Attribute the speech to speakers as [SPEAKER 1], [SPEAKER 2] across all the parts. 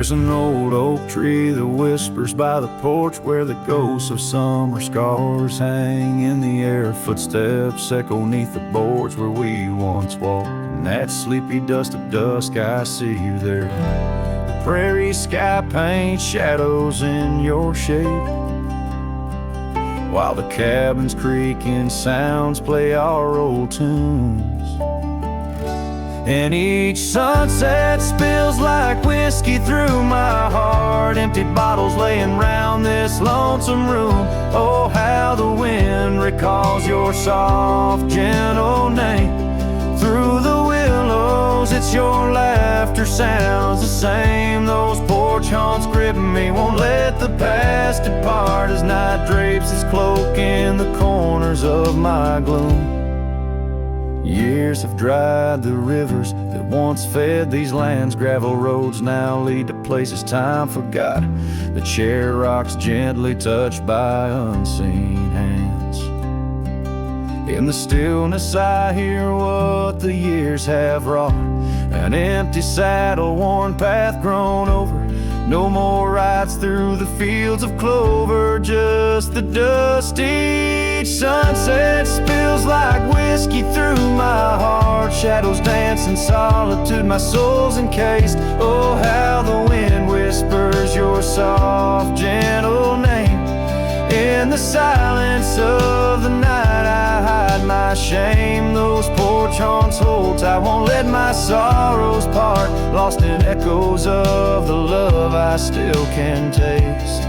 [SPEAKER 1] There's an old oak tree that whispers by the porch, where the ghosts of summer scars hang in the air. Footsteps echo neath the boards where we once walked. In that sleepy dust of dusk, I see you there. The prairie sky paints shadows in your shape, while the cabin's creaking sounds play our old tunes. And each sunset spills like whiskey through my heart. Empty bottles laying round this lonesome room. Oh, how the wind recalls your soft, gentle name. Through the willows, it's your laughter sounds the same. Those porch haunts grip me, won't let the past depart, as night drapes its cloak in the corners of my gloom. Years have dried the rivers that once fed these lands. Gravel roads now lead to places time forgot. The chair rocks gently touched by unseen hands. In the stillness I hear what the years have wrought. An empty saddle, worn path grown over. No more rides through the fields of clover, just the dust. Each sunset spills like whiskey through my heart. Shadows dance in solitude, my soul's encased. Oh, how the wind whispers your soft, gentle name. In the silence of the night I hide my shame. Those porch haunts hold tight, won't let my sorrows part. Lost in echoes of the love I still can taste.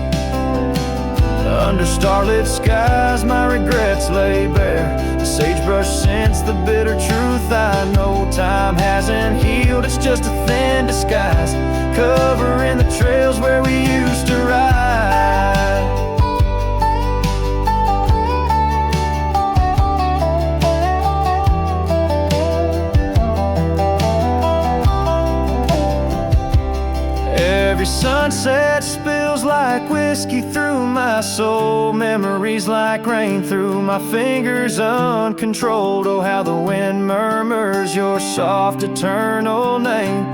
[SPEAKER 1] Under starlit skies my regrets lay bare. The sagebrush scents the bitter truth I know. Time hasn't healed, it's just a thin disguise, covering the trails where we used to ride. Every sunset spills like whiskey through my soul. Memories like rain through my fingers uncontrolled. Oh, how the wind murmurs your soft eternal name.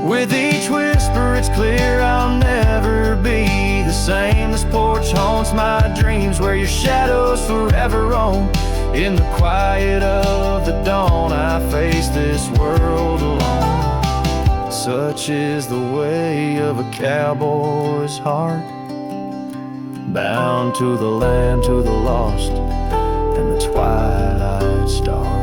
[SPEAKER 1] With each whisper it's clear I'll never be the same. This porch haunts my dreams, where your shadows forever roam. In the quiet of the dawn I face this world alone. Such is the way of a cowboy's heart, bound to the land, to the lost, and the twilight stars.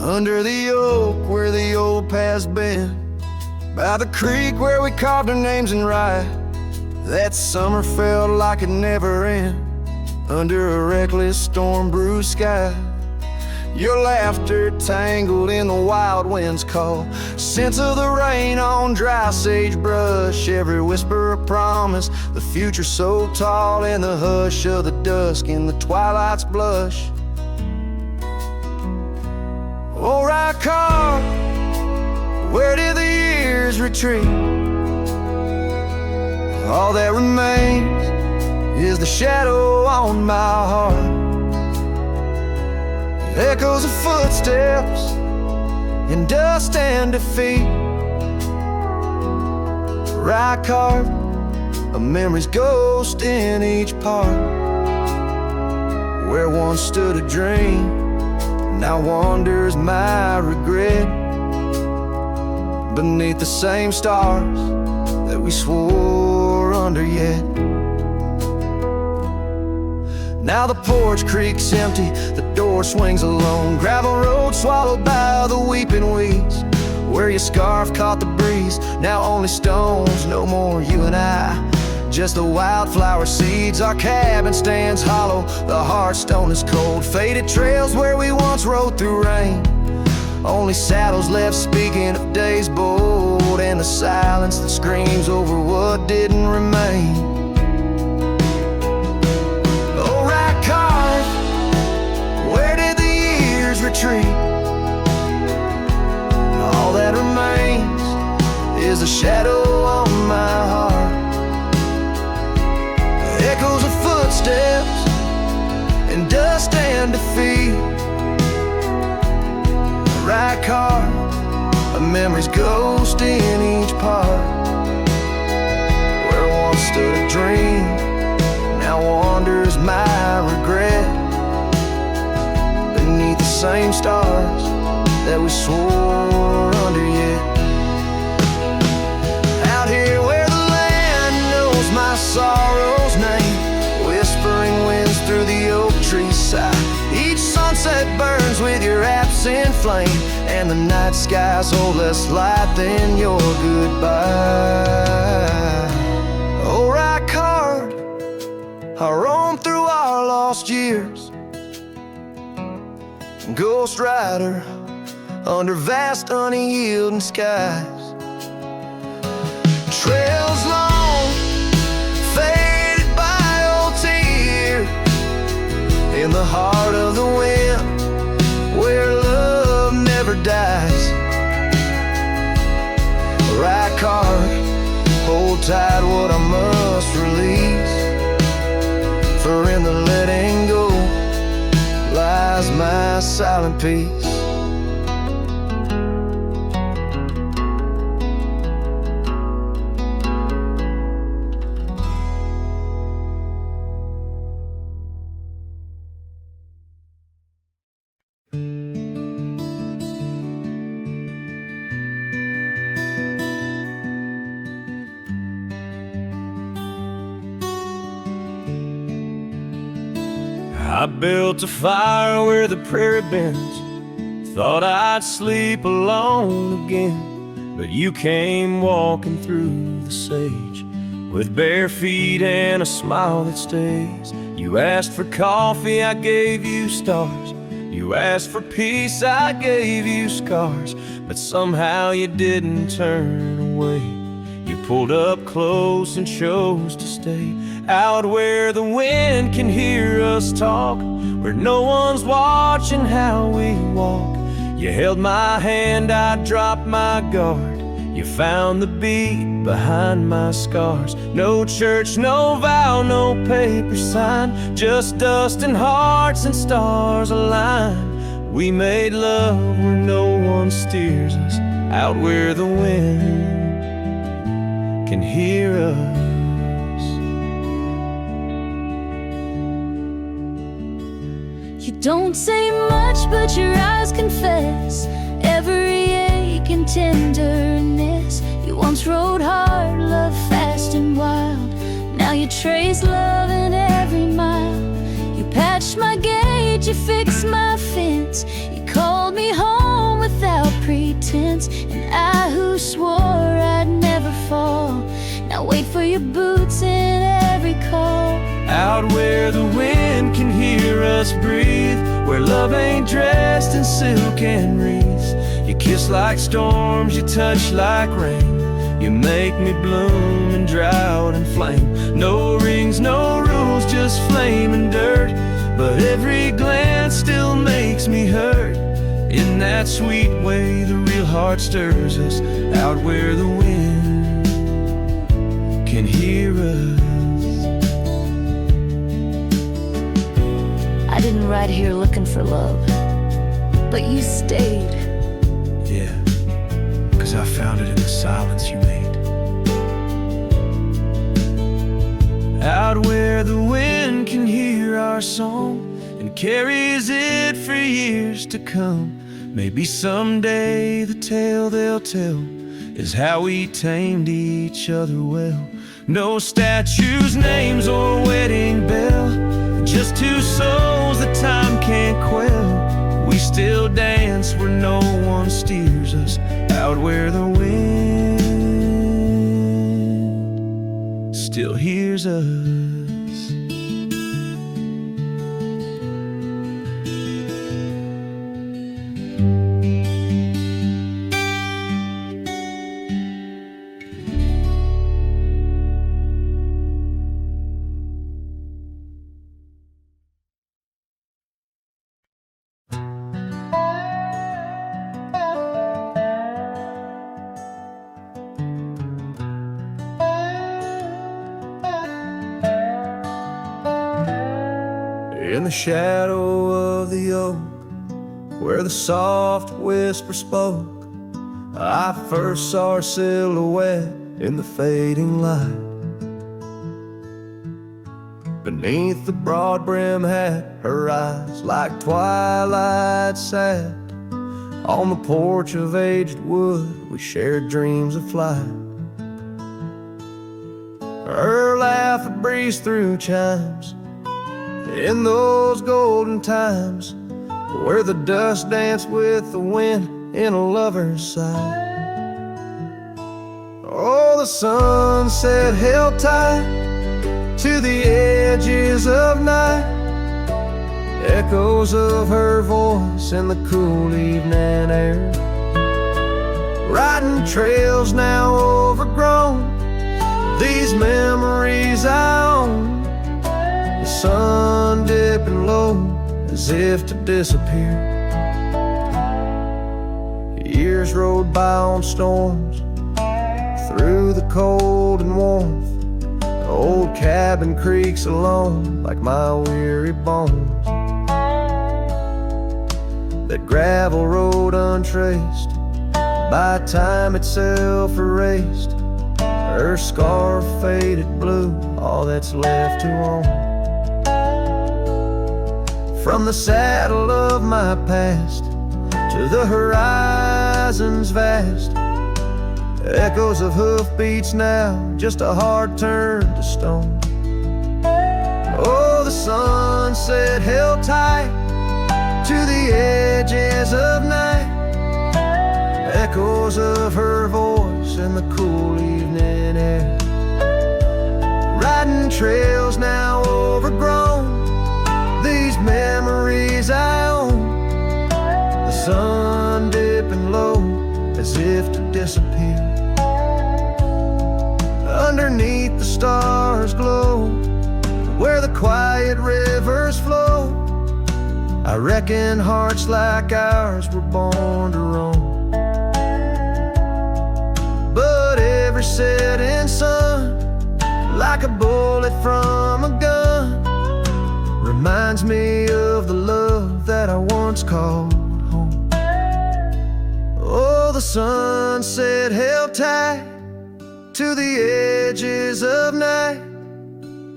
[SPEAKER 1] Under the oak where the old path's been, by the creek where we carved our names in rye. That summer felt like it never end, under a reckless storm-bruised sky. Your laughter tangled in the wild wind's call, scents of the rain on dry sagebrush. Every whisper a promise, the future so tall, in the hush of the dusk, in the twilight's blush. Oh, right car, where did the years retreat? All that remains is the shadow on my heart. Echoes of footsteps in dust and defeat. Right car, a memory's ghost in each part. Where once stood a dream, now wanders my regret, beneath the same stars that we swore under yet. Now the porch creaks empty, the door swings alone. Gravel road swallowed by the weeping weeds. Where your scarf caught the breeze, now only stones, no more you and I, just the wildflower seeds. Our cabin stands hollow, the hearthstone is cold. Faded trails where we once rode through rain, only saddles left speaking of days bold, and the silence that screams over what didn't remain. Oh, right car, where did tree. All that remains is a shadow on my heart, echoes of footsteps and dust and defeat. A right card, a memory's ghost in each part. Where once stood a dream, now wanders my regret, beneath the same stars that we swore under yet. Out here where the land knows my sorrow's name, whispering winds through the oak trees sigh. Each sunset burns with your absent flame, and the night skies hold less light than your goodbye. Oh, right card, I roam through our lost years, ghost rider under vast unyielding skies. Trails long, faded by old tears, in the heart of the wind, where love never dies. Right card, hold tight what I must release, for in the letting go lies my silent peace. I built a fire where the prairie bends, thought I'd sleep alone again, but you came walking through the sage with bare feet and a smile that stays. You asked for coffee, I gave you stars. You asked for peace, I gave you scars, but somehow you didn't turn away. You pulled up close and chose to stay, out where the wind can hear us talk, where no one's watching how we walk. You held my hand, I dropped my guard. You found the beat behind my scars. No church, no vow, no paper sign, just dust and hearts and stars align. We made love where no one steers us, out where the wind can hear us.
[SPEAKER 2] You don't say much, but your eyes confess every ache and tenderness. You once rode hard, loved fast and wild. Now you trace love in every mile. You patched my gate, you fixed my fence. You called me home without pretense, and I who swore I'd never fall, now wait for your boots in every call.
[SPEAKER 1] Out where the wind can hear us breathe, where love ain't dressed in silk and wreaths. You kiss like storms, you touch like rain. You make me bloom in drought and flame. No rings, no rules, just flame and dirt, but every glance still makes me hurt. In that sweet way the real heart stirs us, out where the wind can hear us.
[SPEAKER 2] I didn't ride here looking for love, but you stayed.
[SPEAKER 1] Yeah, 'cause I found it in the silence you made. Out where the wind can hear our song and carries it for years to come. Maybe someday the tale they'll tell is how we tamed each other well. No statues, names, or wedding bell, just two souls that time can't quell. We still dance where no one steers us, out where the wind still hears us. in the shadow of the oak, where the soft whisper spoke, I first saw her silhouette in the fading light. Beneath the broad brim hat, her eyes like twilight sat. On the porch of aged wood, we shared dreams of flight. Her laugh would breeze through chimes in those golden times, where the dust danced with the wind in a lover's sigh. Oh, the sunset held tight to the edges of night, echoes of her voice in the cool evening air. Riding trails now overgrown, these memories I own. The sun dipping low as if to disappear. Years rode by on storms, through the cold and warmth. The old cabin creaks alone like my weary bones. That gravel road untraced, by time itself erased. Her scarf faded blue, all that's left to own. From the saddle of my past to the horizons vast, echoes of hoofbeats now, just a hard turn to stone. Oh, the sunset held tight to the edges of night, echoes of her voice in the cool evening air. Riding trails now overgrown, these memories I own. The sun dipping low as if to disappear. Underneath the stars glow, where the quiet rivers flow. I reckon hearts like ours were born to roam. But every setting sun, like a bullet from a gun, reminds me of the love that I once called home. Oh, the sunset held tight to the edges of night,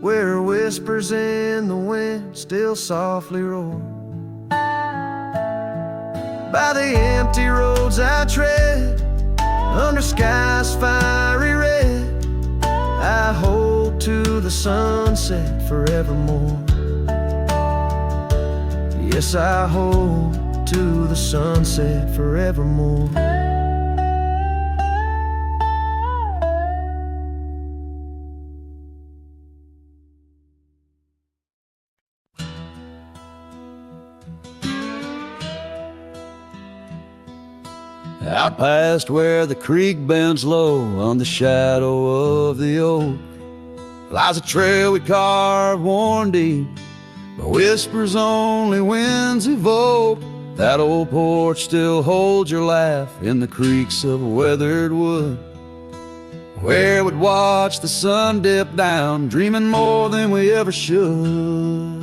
[SPEAKER 1] where whispers in the wind still softly roar. By the empty roads I tread, under skies fiery red, I hold to the sunset forevermore. Yes, I hold to the sunset forevermore. Out past where the creek bends low, on the shadow of the oak, lies a trail we carved worn deep, but whispers only winds evoke. That old porch still holds your laugh in the creaks of weathered wood, where we'd watch the sun dip down, dreaming more than we ever should.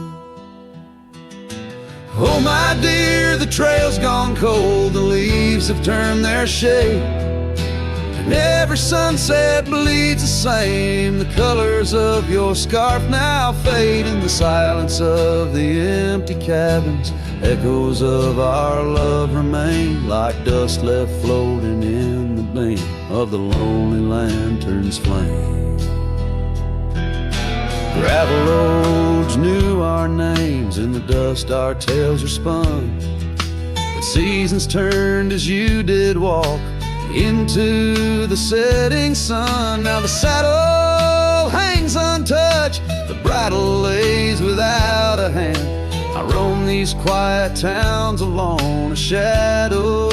[SPEAKER 1] Oh my dear, the trail's gone cold, the leaves have turned their shade, and every sunset bleeds the same. The colors of your scarf now fade, in the silence of the empty cabins, echoes of our love remain, like dust left floating in the beam of the lonely lantern's flame. Gravel roads knew our names, in the dust our tales are spun, but seasons turned as you did walk into the setting sun. Now the saddle hangs untouched, the bridle lays without a hand. I roam these quiet towns alone, a shadow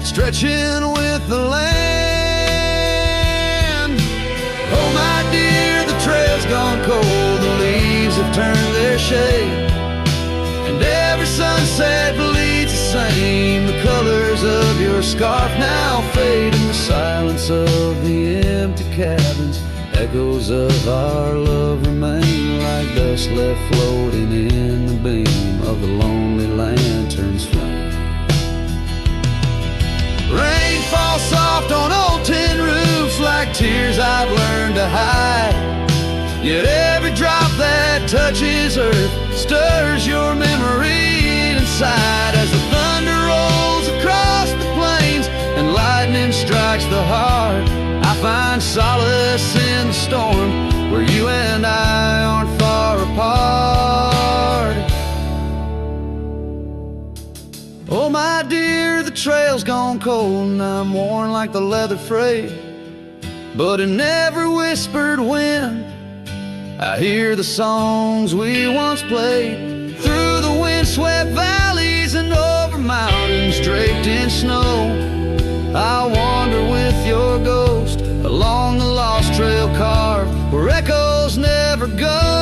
[SPEAKER 1] stretching with the land. Oh my dear, the trail's gone cold, the leaves have turned their shade, and every sunset bleeds the same. The colors of your scarf now fade, in the silence of the empty cabins, echoes of our love remain, like
[SPEAKER 3] dust left floating in the beam of the lonely lantern's flame.
[SPEAKER 1] Rain falls soft on old tin roofs like tears I've learned to hide. Yet every drop that touches earth stirs your memory inside. As the thunder rolls across the plains and lightning strikes the heart, I find solace in the storm where you and I aren't far apart. Oh my dear, the trail's gone cold and I'm worn like the leather freight. But in every whispered wind I hear the songs we once played. Through the windswept valleys and over mountains draped in snow, I'll wander with your ghost along the lost trail carved where echoes never go.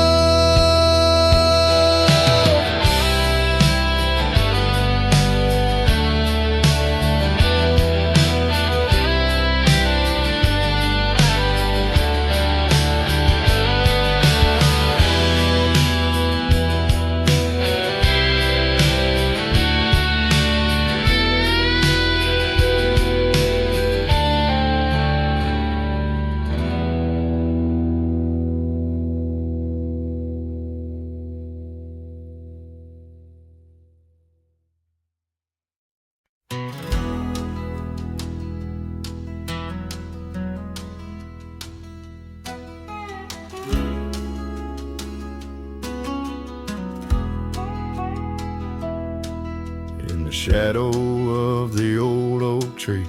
[SPEAKER 1] In the shadow of the old oak tree,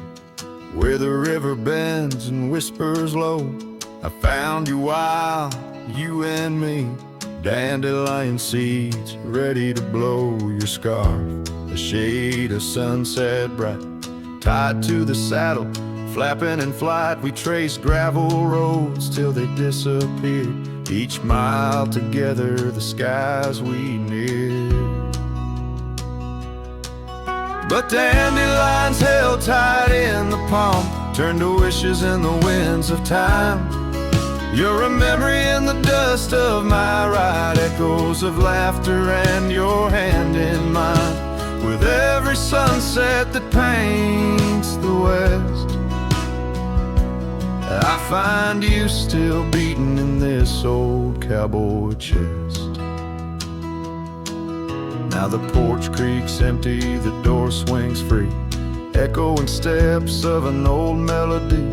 [SPEAKER 1] where the river bends and whispers low, I found you wild, you and me, dandelion seeds ready to blow. Your scarf, a shade of sunset bright, tied to the saddle, flapping in flight. We traced gravel roads till they disappeared, each mile together the skies we neared. But dandelions held tight in the palm turned to wishes in the winds of time. You're a memory in the dust of my ride, echoes of laughter and your hand in mine. With every sunset that paints the west, I find you still beating in this old cowboy chest. Now the porch creaks empty, the door swings free, echoing steps of an old melody.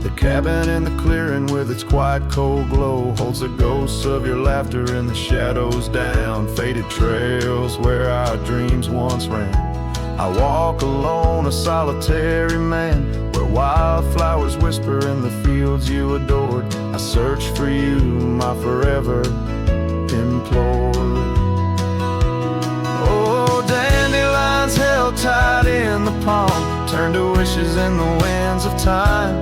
[SPEAKER 1] The cabin in the clearing with its quiet cold glow holds the ghosts of your laughter in the shadows down faded trails where our dreams once ran. I walk alone, a solitary man, where wildflowers whisper in the fields you adored. I search for you, my forever implored. Oh, dandelions held tight in the palm turn to wishes in the winds of time.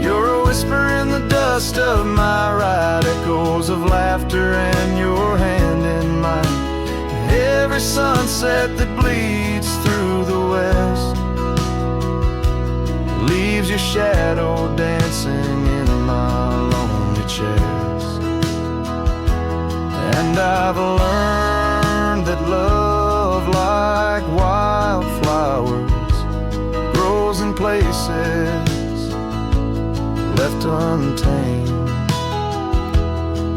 [SPEAKER 1] You're a whisper in the dust of my ride, echoes of laughter and your hand in mine. Every sunset that bleeds through the west leaves your shadow dancing in my lonely chest. And I've learned that love, like wildflowers, grows in places left untamed.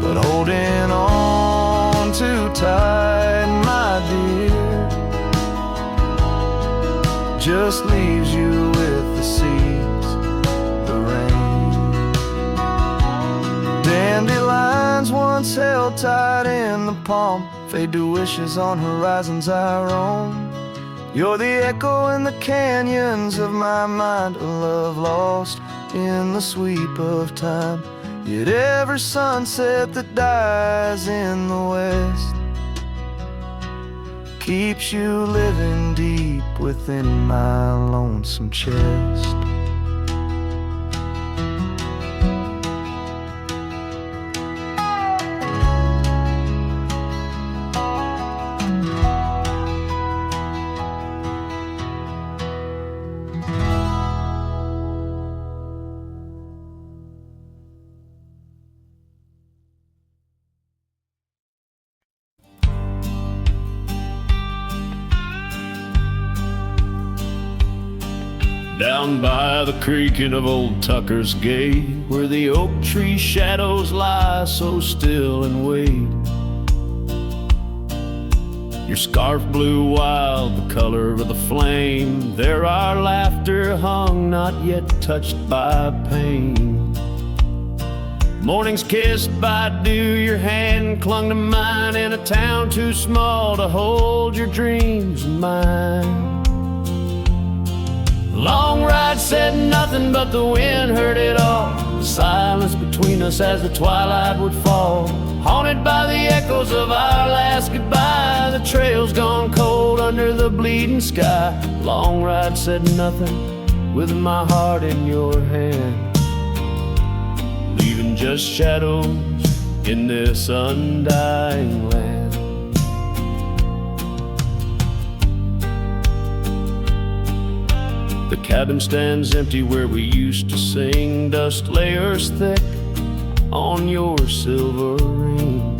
[SPEAKER 1] But holding on too tight, my dear, just leaves you with the seeds, the rain. Dandelions once held tight in the palm fade to wishes on horizons I roam. You're the echo in the canyons of my mind, a love lost in the sweep of time. Yet every sunset that dies in the west keeps you living deep within my lonesome chest.
[SPEAKER 3] Down by the creaking of old Tucker's Gate, where the oak tree shadows lie so still and wait. Your scarf blew wild, the color of the flame. There our laughter hung, not yet touched by pain. Mornings kissed by dew, your hand clung to mine in a town too small to hold your dreams in mine. Long ride said nothing, but the wind heard it all. The silence between us as the twilight would fall, haunted by the echoes of our last goodbye. The trail's gone cold under the bleeding sky. Long ride said nothing, with my heart in your hand, leaving just shadows in this undying land. The cabin stands empty where we used to sing, dust layers thick on your silver ring.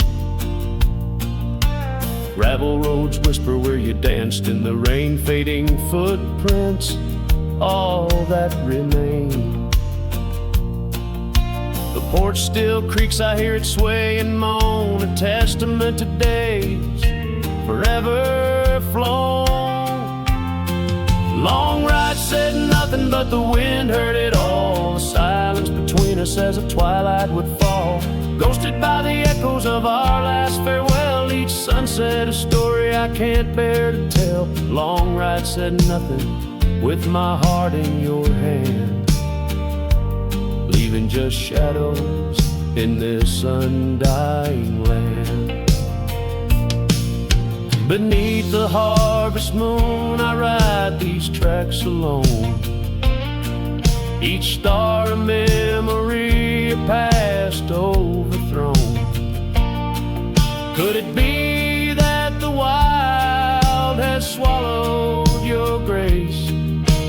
[SPEAKER 3] Gravel roads whisper where you danced in the rain, fading footprints, all that remain. The porch still creaks, I hear it sway and moan, a testament to days forever flown. Long ride said nothing, but the wind heard it all. The silence between us as the twilight would fall, ghosted by the echoes of our last farewell. Each sunset a story I can't bear to tell. Long ride said nothing, with my heart in your hand, leaving just shadows in this undying land. Beneath the harvest moon I ride these tracks alone, each star a memory, a past overthrown. Could it be that the wild has swallowed your grace,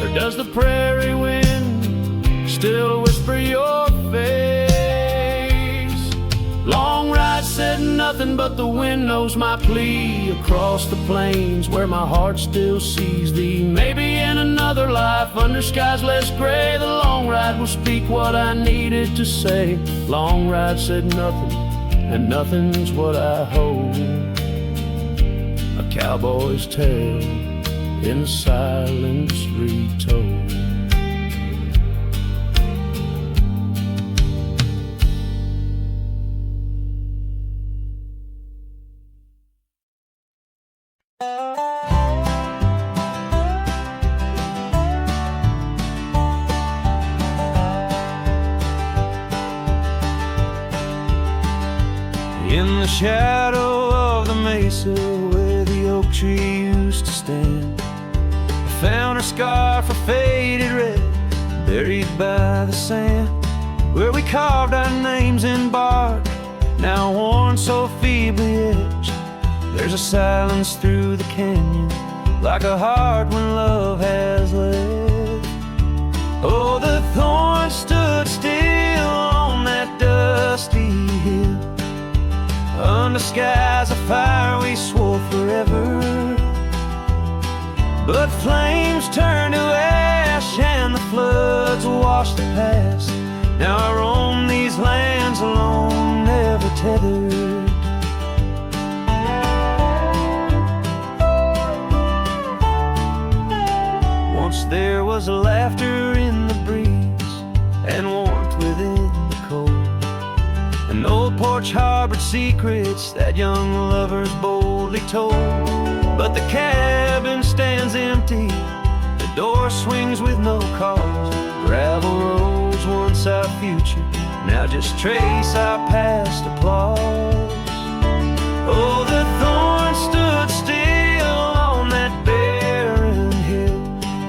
[SPEAKER 3] or does the prairie wind still whisper your face? Long ride said nothing, but the wind knows my plea across the plains where my heart still sees thee. Maybe in another life under skies less gray, the long ride will speak what I needed to say. Long ride said nothing, and nothing's what I hold, a cowboy's tale in silence retold.
[SPEAKER 1] In the shadow of the mesa where the oak tree used to stand, I found her scarf, a faded red, buried by the sand, where we carved our names in bark, now worn so feebly etched. There's a silence through the canyon, like a heart when love has left. Oh, the thorns stood still on that dusty hill, under skies of fire we swore forever, but flames turned to ash and the floods washed the past. Now I roam these lands alone, never tethered. Once there was laughter in the breeze and warmth within the cold. An old porch harbored secrets that young lovers boldly told. But the cabin stands empty, the door swings with no cause. Gravel roads, once our future, now just trace our past applause. Oh, the thorns stood still on that barren hill.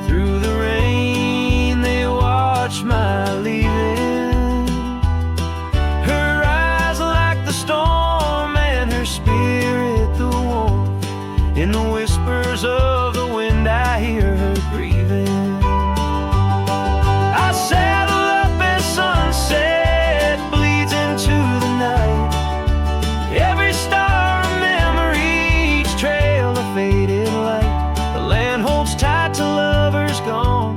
[SPEAKER 1] Through the rain they watched my leaving. Her eyes like the storm and her spirit the warmth. In the whispers of the wind I hear her grieving. I saddle up as sunset bleeds into the night. Every star a memory, each trail a faded light. The land holds tight to lovers gone,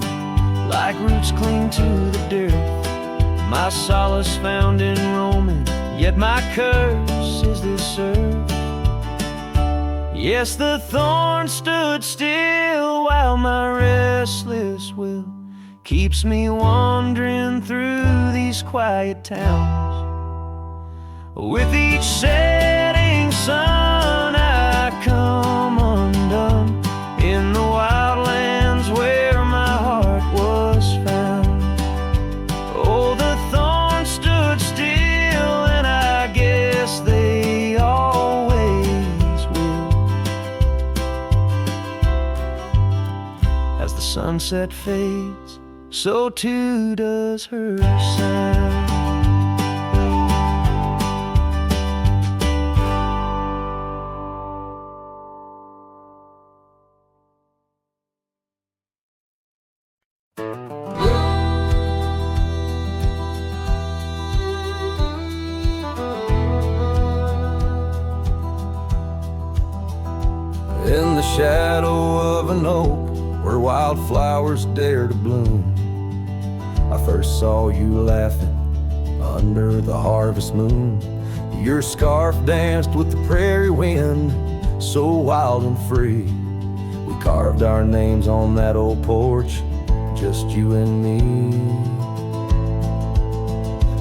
[SPEAKER 1] like roots cling to the dirt. My solace found in roaming, yet my curse is this earth. Yes, the thorn stood still while my restless will keeps me wandering through these quiet towns. With each setting sun I come undone in the wildlands where my heart was found. Oh, the thorn stood still, and I guess they always will. As the sunset fades, so too does her sound.
[SPEAKER 4] In the shadow of an oak where wildflowers dare to bloom, I first saw you laughing under the harvest moon. Your scarf danced with the prairie wind, so wild and free. We carved our names on that old porch, just you and me.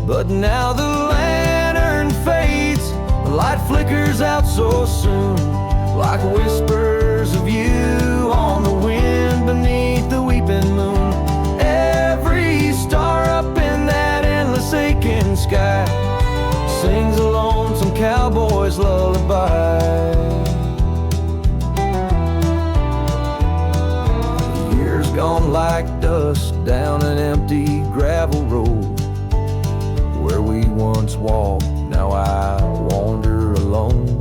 [SPEAKER 4] But now the lantern fades, the light flickers out so soon, like whispers of you on the wind beneath the weeping moon. Every star up in that endless aching sky sings a lonesome cowboy's lullaby. Years gone like dust down an empty gravel road where we once walked, now I wander alone.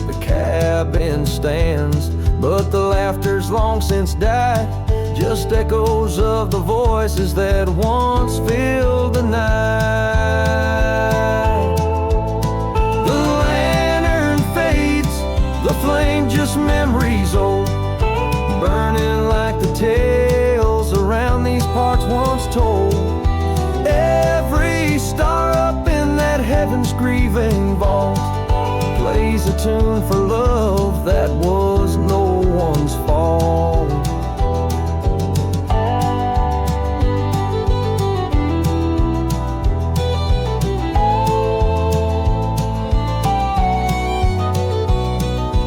[SPEAKER 4] The cabin stands, but the laughter's long since died, just echoes of the voices that once filled the night. The lantern fades, the flame just memories old, burning like the tales around these parts once told. Every star up in that heaven's grieving vault plays a tune for love that was no one's fault.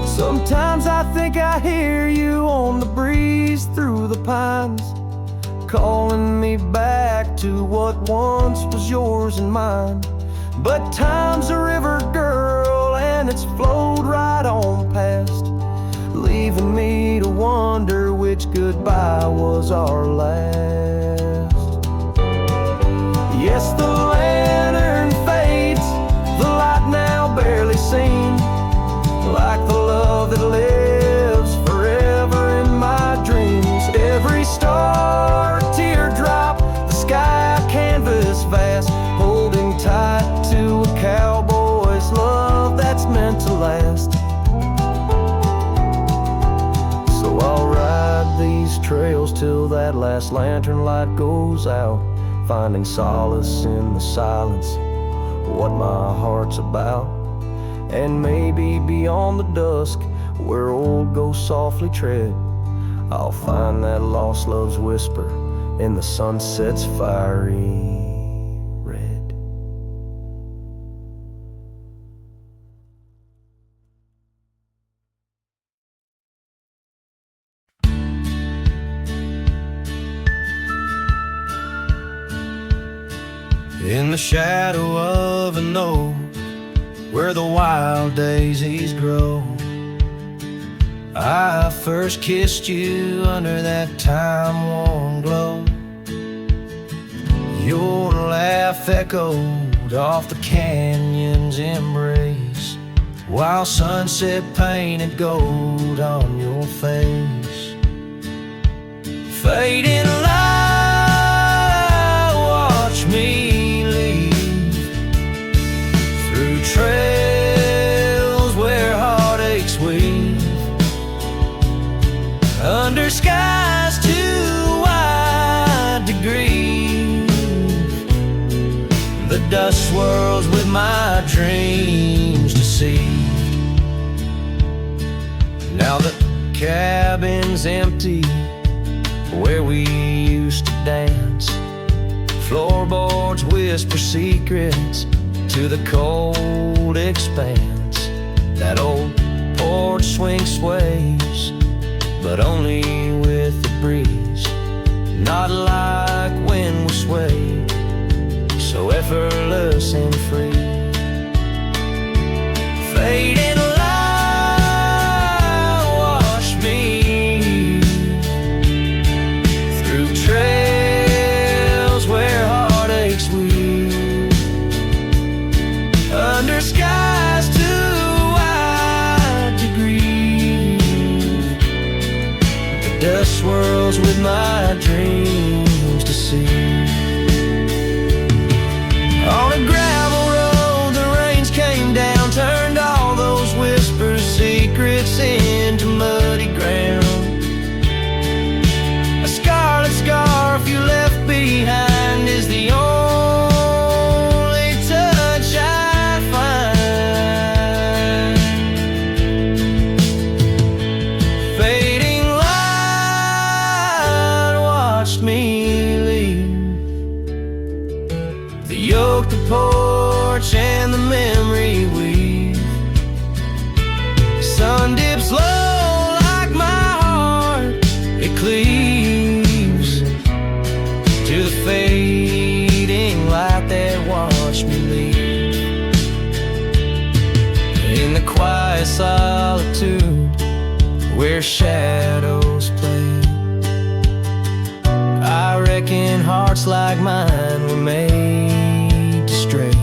[SPEAKER 4] Sometimes I think I hear you on the breeze through the pines, calling me back to what once was yours and mine. But time's a river, girl, and it's flowed right on past, leaving me to wonder which goodbye was our last. Yes, the lantern fades, the light now barely seen, like the love that lives forever in my dreams. Every star, a teardrop, the sky a canvas vast, holding tight to a cowboy's love that's meant to last. So I'll ride these trails till that last lantern light goes out, finding solace in the silence, what my heart's about. And maybe beyond the dusk, where old ghosts softly tread, I'll find that lost love's whisper in the sunset's fiery red.
[SPEAKER 1] In the shadow of an oak where the wild daisies grow, I first kissed you under that time-worn glow. Your laugh echoed off the canyon's embrace, while sunset painted gold on your face. Fading light, watch me leave through trails where heartaches weave, under skies too wide to dust swirls with my dreams deceived. Now the cabin's empty where we used to dance. Floorboards whisper secrets to the cold expanse. That old porch swing sways, but only with the breeze. Not like when we swayed, so effortless and free. Fading light wash me through trails where heartaches weave, under skies too wide to grieve. The dust swirls with my dreams to see. On a gravel road, the rains came down, turned all those whispers, secrets into muddy ground. A scarlet scarf you left behind is the only touch I find. Fading light watched me leave. The yoke, the porch, and the memory weave. Sun dips low like my heart, it cleaves to the fading light that watched me leave. In the quiet solitude where shadows play, I reckon hearts like mine were made to stray.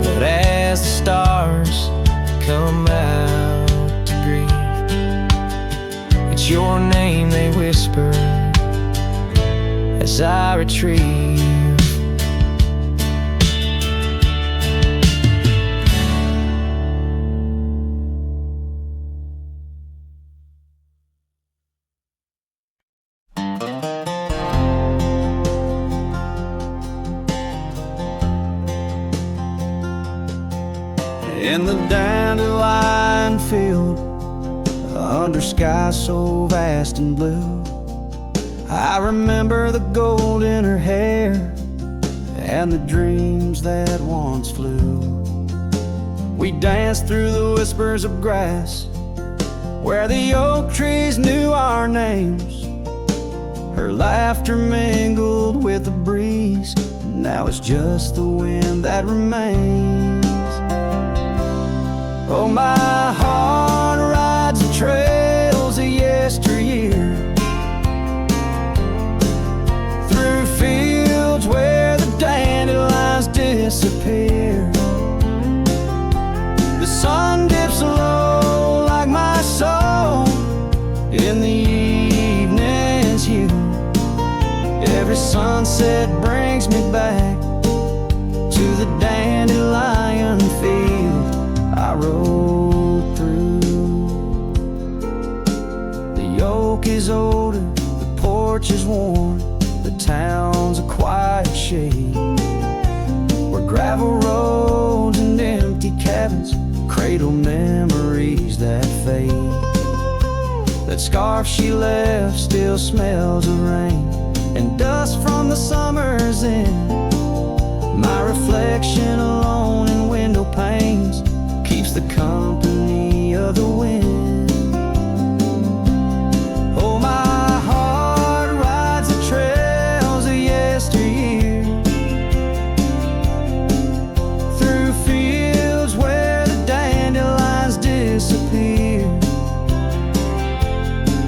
[SPEAKER 1] But as the stars come out to grieve, it's your name they whisper as I retrieve. In the dandelion field, under sky so vast and blue, I remember the gold in her hair and the dreams that once flew. We danced through the whispers of grass where the oak trees knew our names. Her laughter mingled with the breeze, and now it's just the wind that remains. Oh, my heart rides the trails of yesteryear, through fields where the dandelions disappear. The sun dips low like my soul in the evening's hue. Every sunset brings me back to the dandelion field I rode through. The yoke is older, the porch is worn, the town's a quiet shade, where gravel roads and empty cabins cradle memories that fade. That scarf she left still smells of rain and dust from the summer's end. My reflection alone in window panes keeps the company of the wind. Oh, my heart rides the trails of yesteryear, through fields where the dandelions disappear.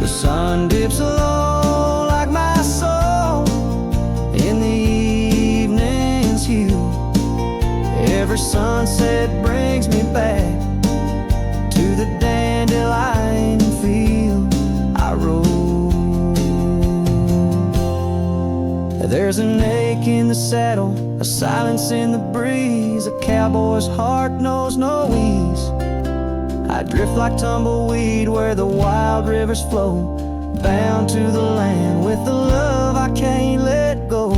[SPEAKER 1] The sun dips low like my soul in the evening's hue. Every sunset brings me back to the dandelion field I rode. There's an ache in the saddle, a silence in the breeze. A cowboy's heart knows no ease. I drift like tumbleweed where the wild rivers flow, bound to the land with the love I can't let go.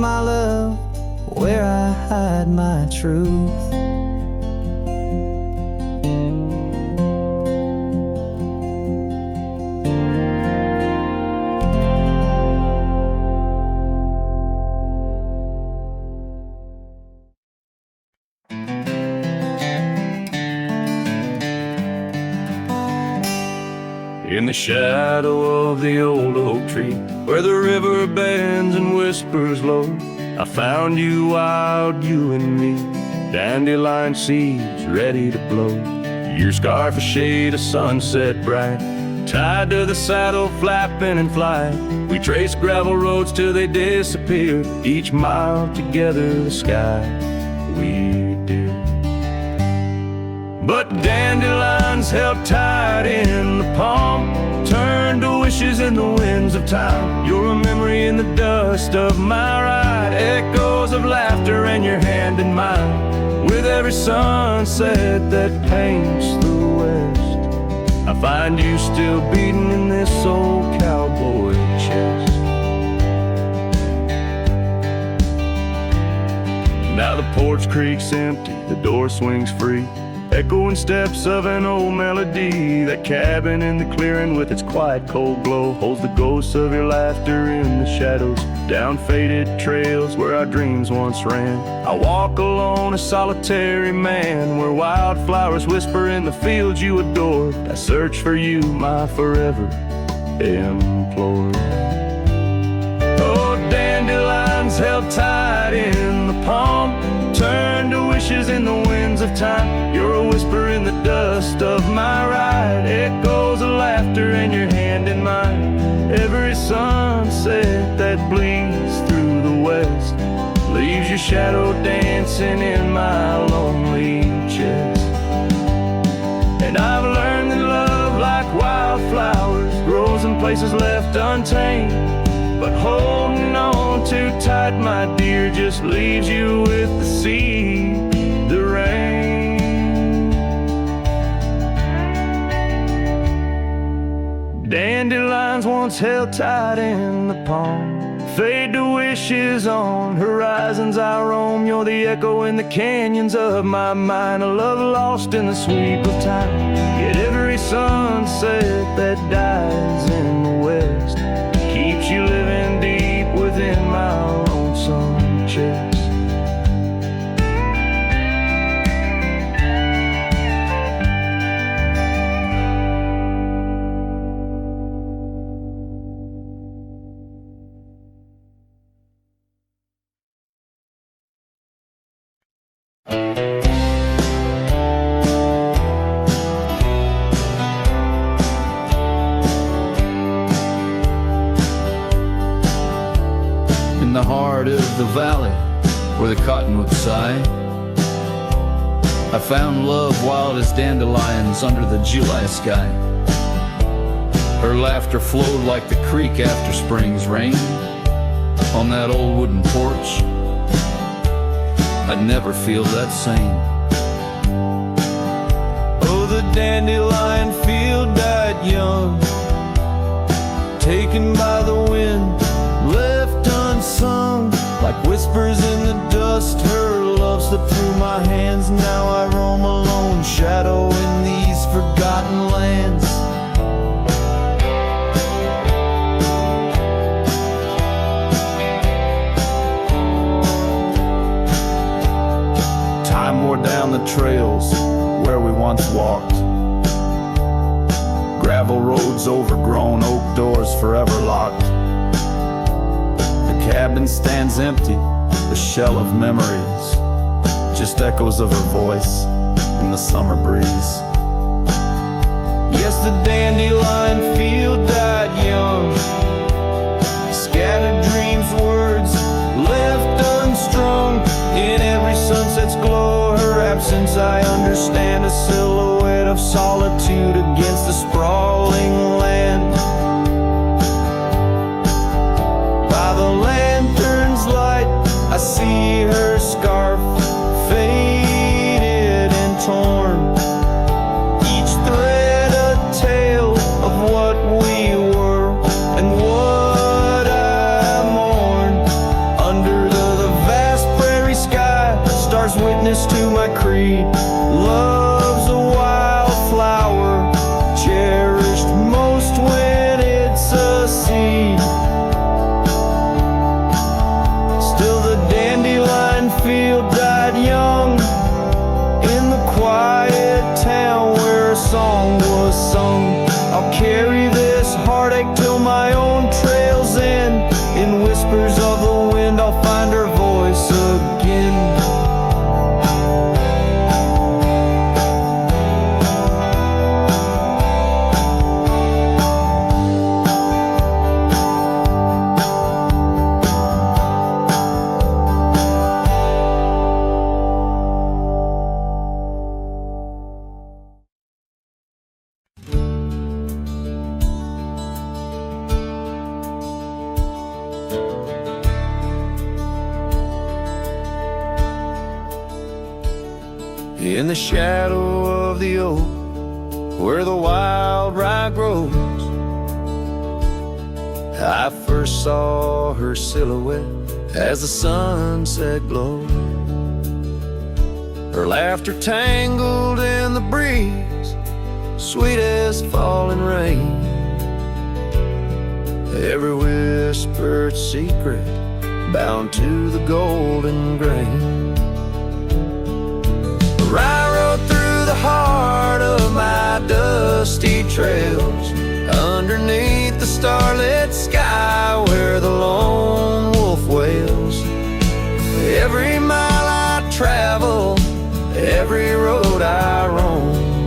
[SPEAKER 1] my love, where I hide my truth.
[SPEAKER 3] In the shadow of the old oak tree, where the river bends and whispers low, I found you, wild, you and me, dandelion seeds ready to blow. Your scarf a shade of sunset bright, tied to the saddle, flapping in flight. We traced gravel roads till they disappeared, each mile together the sky we did. But dandelions held tight in the palm, turned to wishes in the winds of time. You're a memory in the dust of my ride, echoes of laughter and your hand in mine. With every sunset that paints the west, I find you still beating in this old cowboy chest. Now the porch creaks empty, the door swings free, echoing steps of an old melody. That cabin in the clearing with its quiet cold glow holds the ghosts of your laughter in the shadows, down faded trails where our dreams once ran. I walk alone, a solitary man, where wildflowers whisper in the fields you adored. I search for you, my forever implored. Oh, dandelions held tight in the palm, turn to wishes in the winds of time. You're a whisper in the dust of my ride, echoes of laughter and your hand in mine. Every sunset that bleeds through the west leaves your shadow dancing in my lonely chest. And I've learned that love, like wildflowers, grows in places left untamed. But holding on too tight, my dear, just leaves you with the sea, the rain. Dandelions once held tight in the palm, fade to wishes on horizons I roam. You're the echo in the canyons of my mind, a love lost in the sweep of time. Yet every sunset that dies in the west keeps you living deep within my lonesome chest.
[SPEAKER 5] In the heart of the valley where the cottonwoods sigh, I found love wild as dandelions under the July sky. Her laughter flowed like the creek after spring's rain. On that old wooden porch, I'd never feel that same.
[SPEAKER 1] Oh, the dandelion field died young, taken by the wind, left unsung, like whispers in the dust. Her love slipped through my hands. Now I roam alone, shadow in these forgotten lands. Time wore down the trails where we once walked, gravel roads overgrown, oak doors forever locked. The cabin stands empty, a shell of memories, just echoes of her voice in the summer breeze. Yes, the dandelion field died young, scattered dreams, words left unstrung. In every sunset's glow, her absence I understand, a silhouette of solitude against the sprawling land. By the lantern's light, I see her scarf, faded and torn, each thread a tale of what we were and what I mourn. Under the witness to my creed. Love's a wildflower, cherished most when it's a seed. Still the dandelion field died young in the quiet town where a song was sung. I'll carry this heartache till my own trail's end. In whispers of the wind I'll find her voice again. In the shadow of the oak, where the wild rye grows, I first saw her silhouette as the sunset glowed. Her laughter tangled in the breeze, sweet as falling rain. Every whispered secret bound to the golden grain. I rode through the heart of my dusty trails, underneath the starlit sky where the lone wolf wails. Every mile I travel, every road I roam,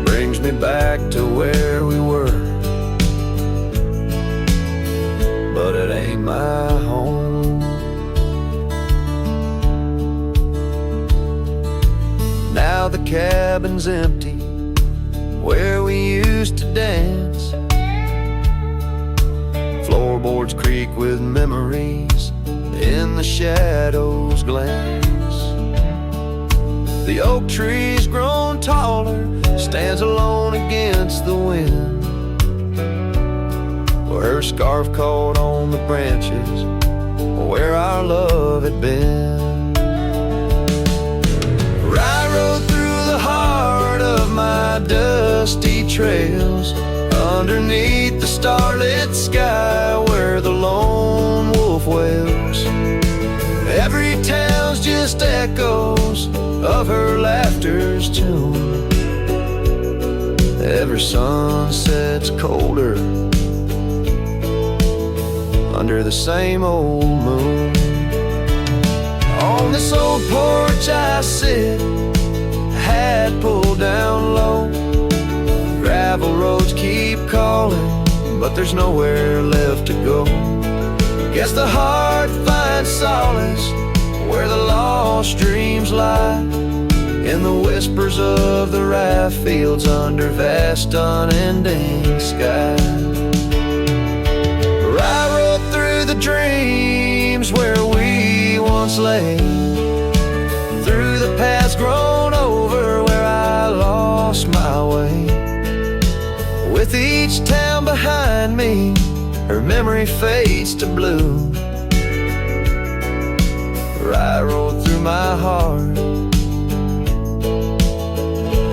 [SPEAKER 1] brings me back to where we were, but it ain't my home. Now the cabin's empty where we used to dance. Floorboards creak with memories in the shadows glance. The oak tree's grown taller, stands alone against the wind, where her scarf caught on the branches where our love had been. I rode through the heart of my dusty trails, underneath the starlit sky where the lone wolf wails. Every town's just echoes of her laughter's tune. Every sunset's colder under the same old moon. On this old porch I sit, hat pulled down low. Gravel roads keep calling, but there's nowhere left to go. Guess the heart finds solace where the lost dreams lie, in the whispers of the rye fields under vast unending sky. I rode through the dreams where we once lay, through the paths grown over where I lost my way. With each town behind me, her memory fades to blue. I rode through my heart,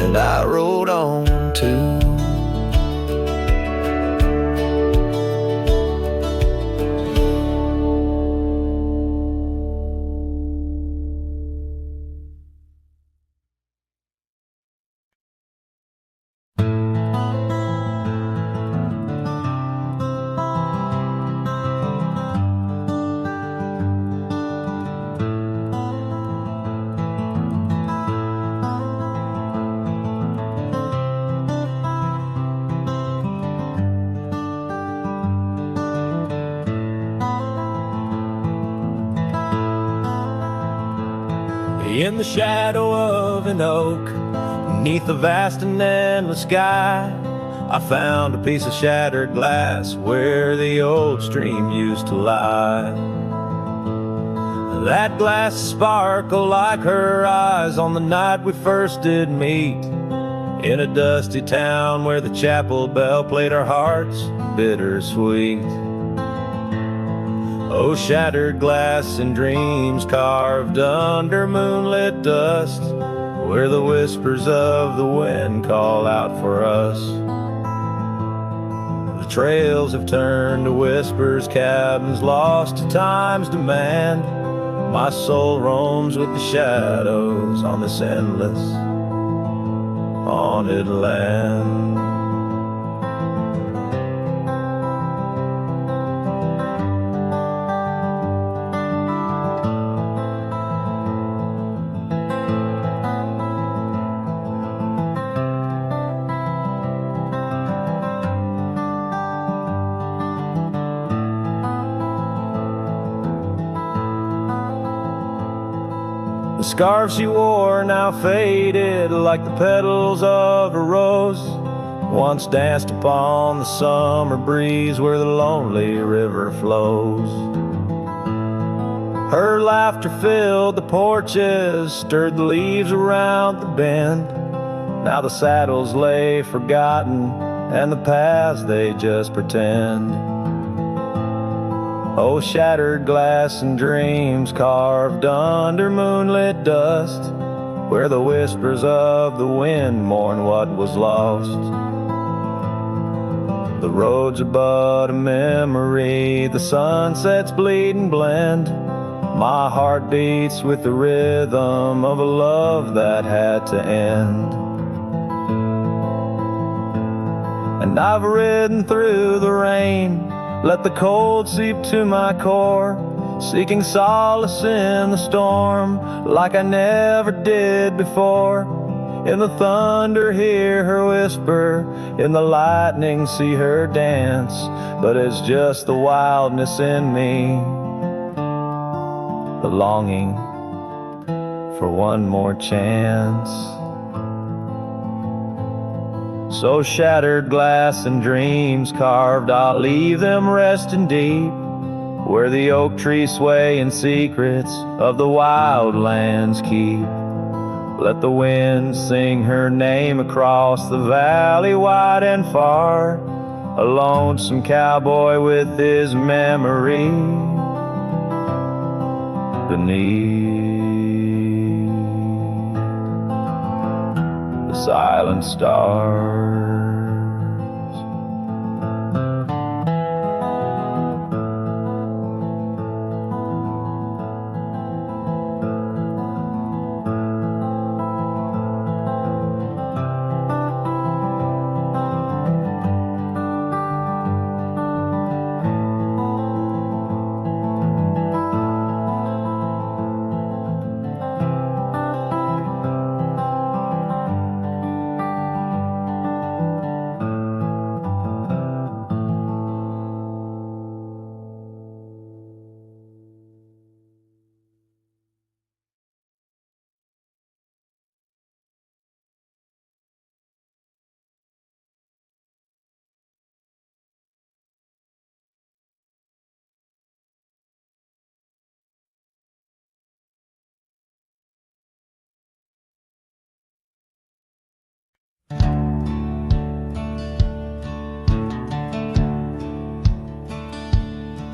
[SPEAKER 1] and I rode on too. In the shadow of an oak, beneath the vast and endless sky, I found a piece of shattered glass where the old stream used to lie. That glass sparkled like her eyes on the night we first did meet, in a dusty town where the chapel bell played our hearts bittersweet. Oh, shattered glass and dreams carved under moonlit dust, where the whispers of the wind call out for us. The trails have turned to whispers, cabins lost to time's demand. My soul roams with the shadows on this endless haunted land. The scarf she wore now faded like the petals of a rose, once danced upon the summer breeze where the lonely river flows. Her laughter filled the porches, stirred the leaves around the bend. Now the saddles lay forgotten, and the paths they just pretend. Oh, shattered glass and dreams carved under moonlit dust, where the whispers of the wind mourn what was lost. The roads are but a memory, the sunsets bleed and blend. My heart beats with the rhythm of a love that had to end. And I've ridden through the rain, let the cold seep to my core, seeking solace in the storm like I never did before. In the thunder hear her whisper, in the lightning see her dance, but it's just the wildness in me, the longing for one more chance. So shattered glass and dreams carved, I'll leave them resting deep, where the oak trees sway in secrets of the wild lands keep. Let the wind sing her name across the valley wide and far, a lonesome cowboy with his memory beneath the silent stars.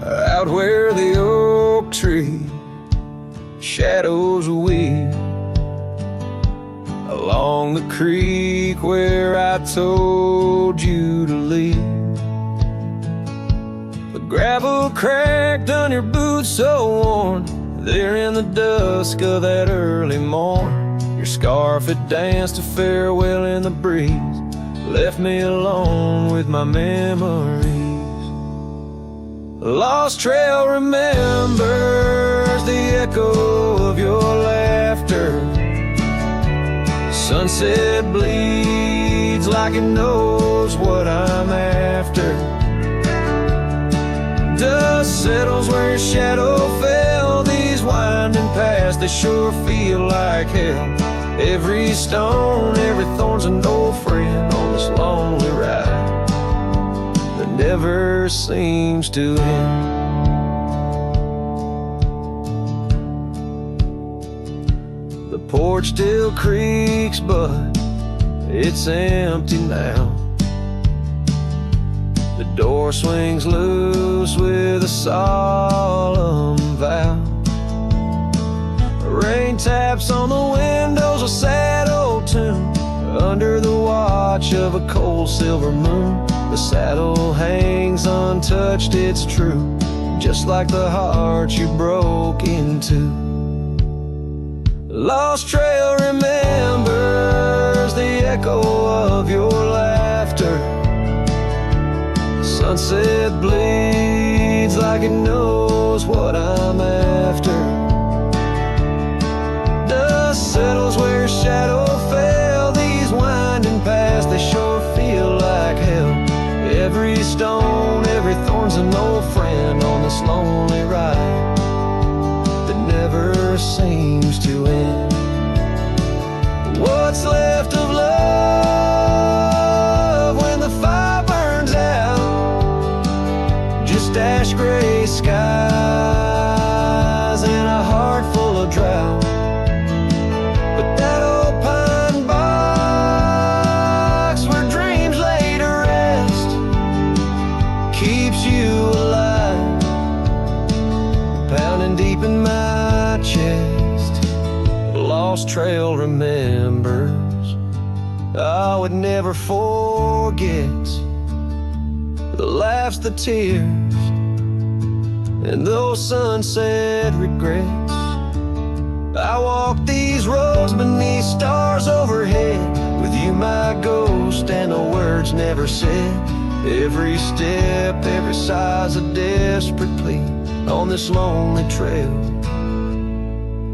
[SPEAKER 1] Out where the oak tree shadows weave, along the creek where I told you to leave. The gravel cracked on your boots so worn, there in the dusk of that early morn. Your scarf had danced a farewell in the breeze, left me alone with my memories. Lost trail remembers the echo of your laughter. Sunset bleeds like it knows what I'm after. Dust settles where your shadow fell. These winding paths, they sure feel like hell. Every stone, every thorn's an old friend on this lonely ride that never seems to end. The porch still creaks, but it's empty now.
[SPEAKER 4] The door swings loose with a solemn vow. Rain taps on the windows, a sad old tune. Under the watch of a cold silver moon, the saddle hangs untouched, it's true, just like the heart you broke into. Lost trail remembers the echo of your laughter. Sunset bleeds like it knows what I'm after. Dust settles where your shadow fell. These winding paths, they sure feel like hell. Every stone, every thorn's an old friend on this lonely ride that never seems to end. What's left of love when the fire burns out? Just ash gray skies and a heart full of drought. But that old pine box where dreams lay to rest keeps you alive, pounding deep in my chest. Lost trail remembers, I would never forget the laughs, the tears, and those sunset regrets. I walk these roads beneath stars overhead, with you my ghost and the words never said. Every step, every sigh's a desperate plea on this lonely trail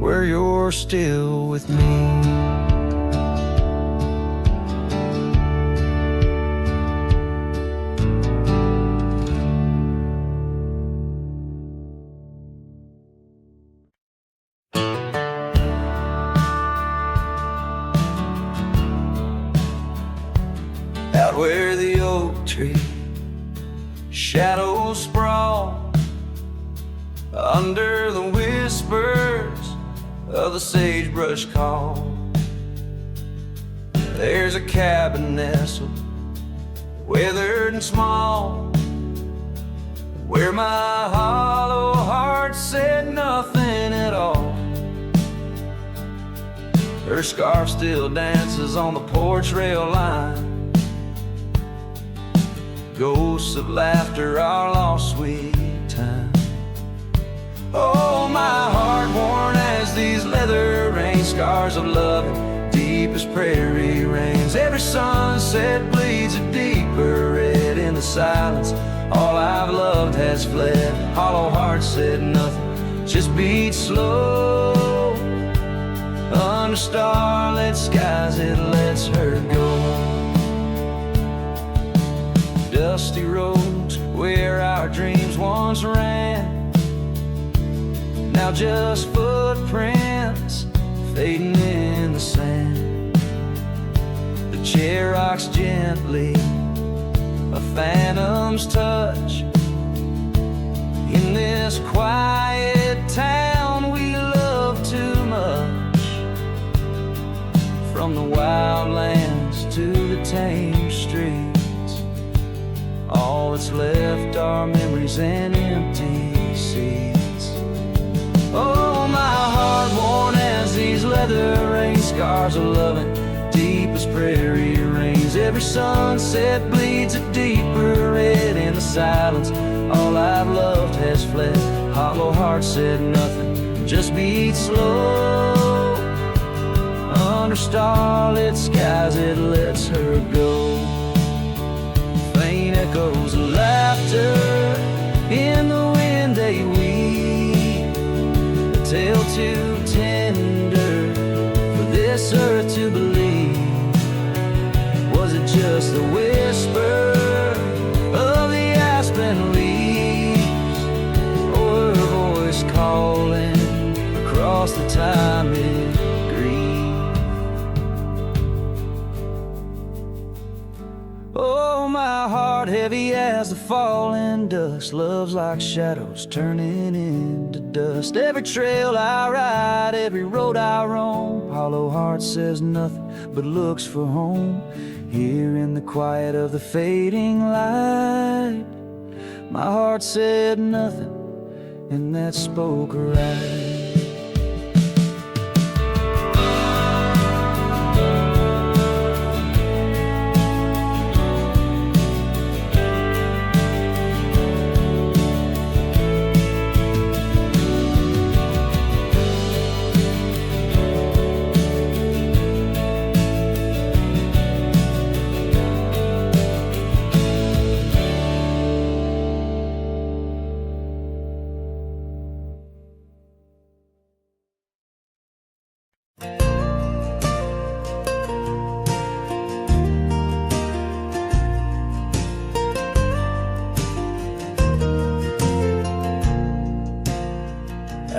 [SPEAKER 4] where you're still with me. Out where the oak tree shadows sprawl, under the whispers of the sagebrush call, there's a cabin nestled, weathered and small, where my hollow heart said nothing at all. Her scarf still dances on the porch rail line, ghosts of laughter, our lost sweet time. Oh, my heart worn as these leather rain scars of loving, deep as prairie rains. Every sunset bleeds a deeper red in the silence. All I've loved has fled. Hollow heart said nothing, just beat slow. Under starlit skies it lets her go. Dusty roads where our dreams once ran, now just footprints fading in the sand. The chair rocks gently, a phantom's touch. In this quiet town we love too much, from the wildlands to the tame streets. All that's left are memories and empty seats. Oh, my heart worn as these leather rain scars of loving, deep as prairie rains. Every sunset bleeds a deeper red in the silence. All I've loved has fled. Hollow heart said nothing, just beat slow. Under starlit skies it lets her go. Faint echoes of laughter in the wind they weave, a tale too tender for this earth to believe. Was it just the whisper of the aspen leaves, or her voice calling across the time it grieved? Oh, my heart heavy as the falling dusk, love's like shadows turning into dust. Every trail I ride, every road I roam, hollow heart says nothing but looks for home.
[SPEAKER 1] Here in the quiet of the fading light, my heart said nothing, and that spoke right.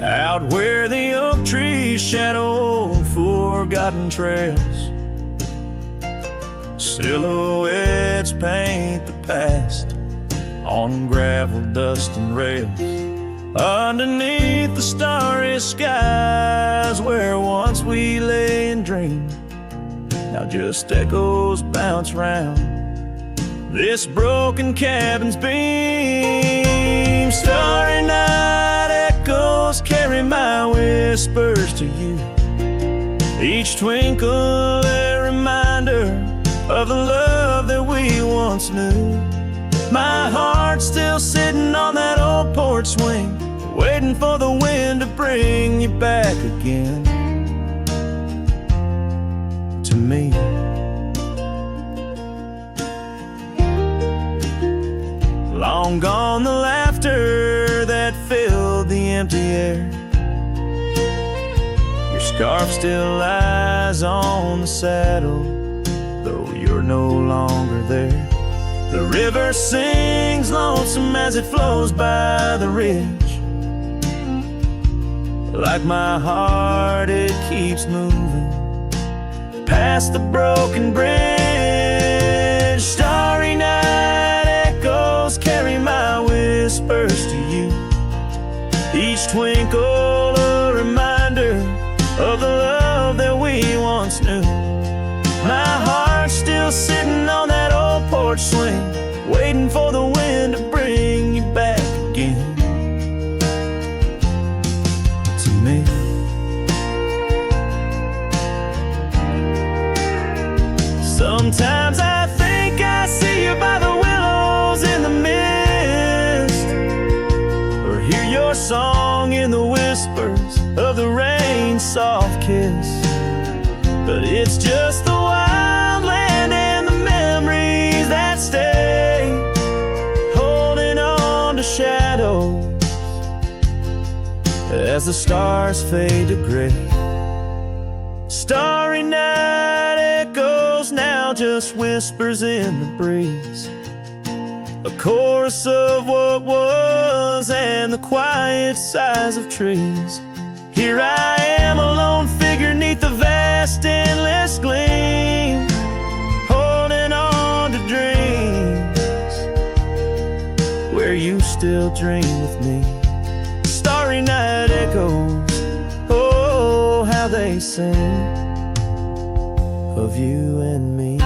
[SPEAKER 3] Out where the oak trees shadow forgotten trails, silhouettes paint the past on gravel, dust, and rails. Underneath the starry skies where once we lay and dreamed, now just echoes bounce round this broken cabin's beam. Starry night echoes carry my whispers to you, each twinkle a reminder of the love that we once knew. My heart's still sitting on that old porch swing, waiting for the wind to bring you back again to me. Long gone the laughter that filled the empty air. Your scarf still lies on the saddle, though you're no longer there. The river sings lonesome as it flows by the ridge. Like my heart, it keeps moving past the broken bridge. Starry night echoes carry my whispers to you, each twinkle a reminder of the love that we once knew. My heart's still sitting on that old porch swing, waiting for the wind to bring you back again to me. Sometimes I think I see you by the willows in the mist, or hear your song in the whispers of the rain's soft kiss. But it's just the wild land and the memories that stay, holding on to shadows as the stars fade to gray. Starry night echoes now just whispers in the breeze, a chorus of what was and the quiet sighs of trees. Here I am, a lone figure neath the vast endless gleam, holding on to dreams where you still dream with me. Starry night echoes, oh, how they sing of you and me.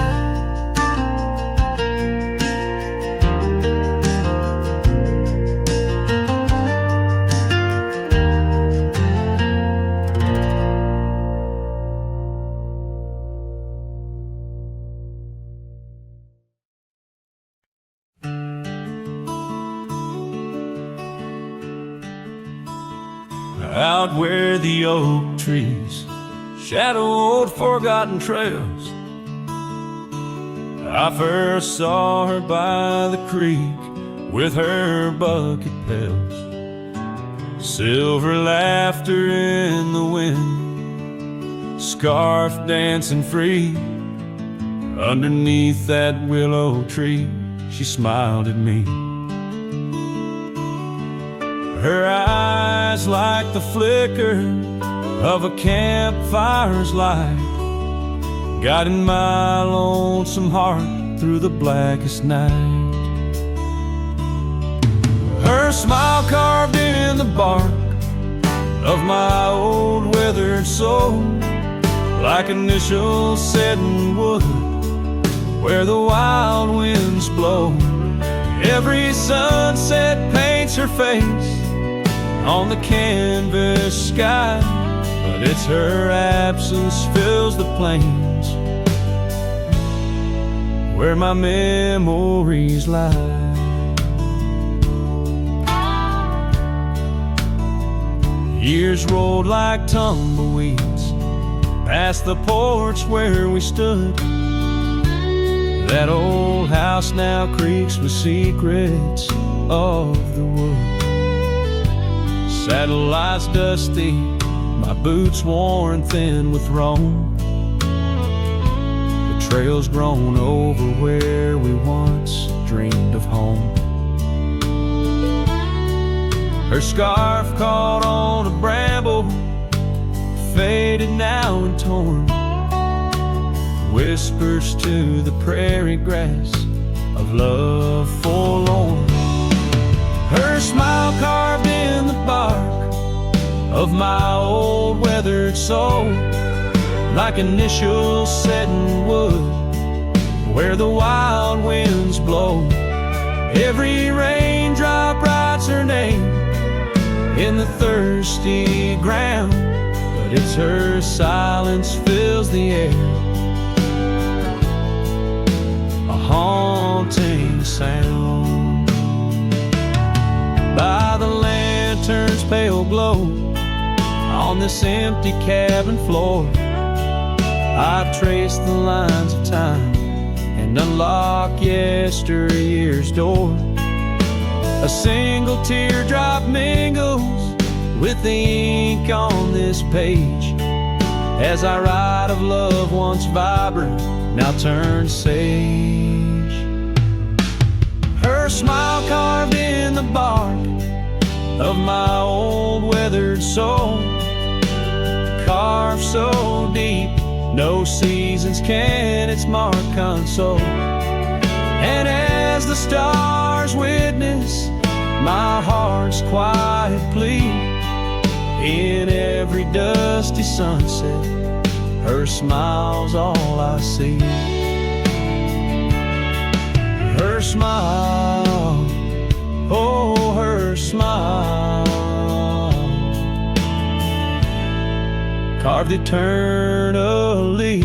[SPEAKER 3] Out where the oak trees shadowed forgotten trails, I first saw her by the creek with her bucket pails. Silver laughter in the wind, scarf dancing free. Underneath that willow tree, she smiled at me. Her eyes like the flicker of a campfire's light, guiding my lonesome heart through the blackest night. Her smile carved in the bark of my old weathered soul, like initials set in wood
[SPEAKER 1] where the wild winds blow. Every sunset paints her face on the canvas sky, but it's her absence fills the plains where my memories lie. Years rolled like tumbleweeds past the porch where we stood. That old house now creaks with secrets of the wood. Saddle lies dusty, my boots worn thin with Rome. The trail's grown over where we once dreamed of home. Her scarf caught on a bramble, faded now and torn, whispers to the prairie grass of love forlorn. Her smile carved in the bark of my old weathered soul, like initials set in wood where the wild winds blow. Every raindrop writes her name in the thirsty ground, but it's her silence fills the air, a haunting sound. By the lantern's pale glow on this empty cabin floor, I trace the lines of time and unlock yesteryear's door. A single teardrop mingles with the ink on this page as I write of love once vibrant, now turned sage. Her smile carved in the bark of my old weathered soul, carved so deep no seasons can its mark console. And as the stars witness my heart's quiet plea, in every dusty sunset her smile's all I see. Her smile, oh her smile, carved eternally.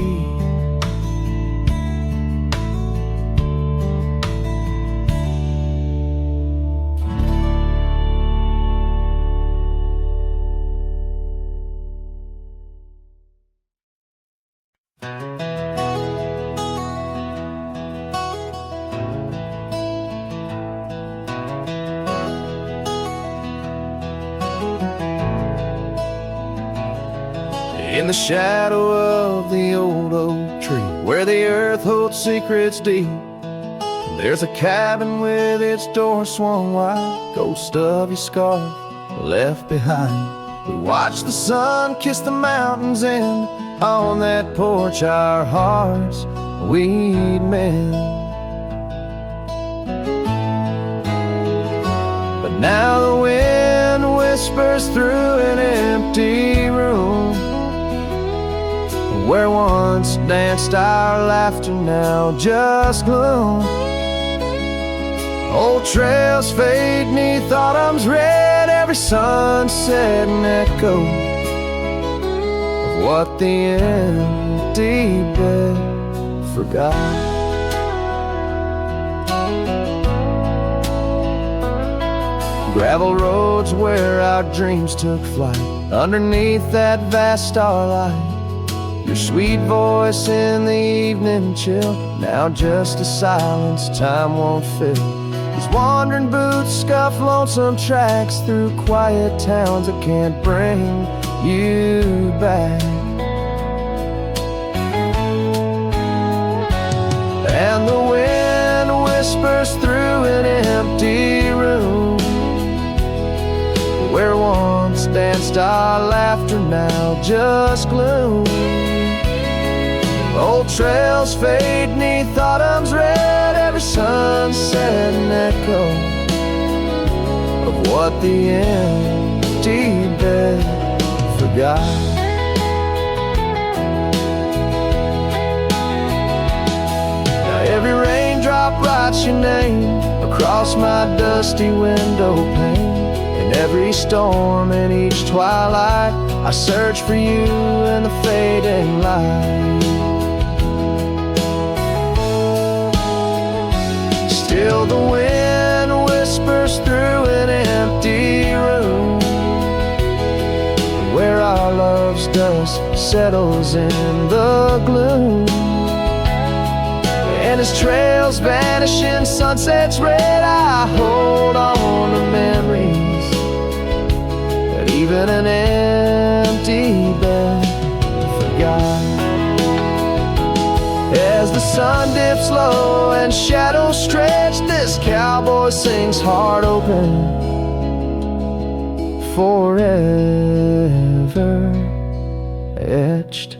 [SPEAKER 4] In the shadow of the old oak tree, where the earth holds secrets deep, there's a cabin with its door swung wide, ghost of your scarf left behind. We watch the sun kiss the mountains, and on that porch our hearts we'd mend. But now the wind whispers through an empty room, where once danced our laughter, now just gloom. Old trails fade neath autumn's red, every sunset an echo of what the empty bed forgot. Gravel roads where our dreams took flight, underneath that vast starlight. Your sweet voice in the evening chill, now just a silence time won't fill. These wandering boots scuff lonesome tracks through quiet towns that can't bring you back. And the wind whispers through an empty room, where once danced our laughter, now just gloom. Old trails fade neath autumn's red, every sunset an echo of what the empty bed forgot. Now raindrop writes your name across my dusty window pane. In every storm, in each twilight, I search for you in the fading light. Still the wind whispers through an empty room, where our love's dust settles in the gloom. And as trails vanish in sunset's red, I hold on to memories that even an empty bed forgot. As the sun dips low and shadows stretch, this cowboy sings heart open, forever etched.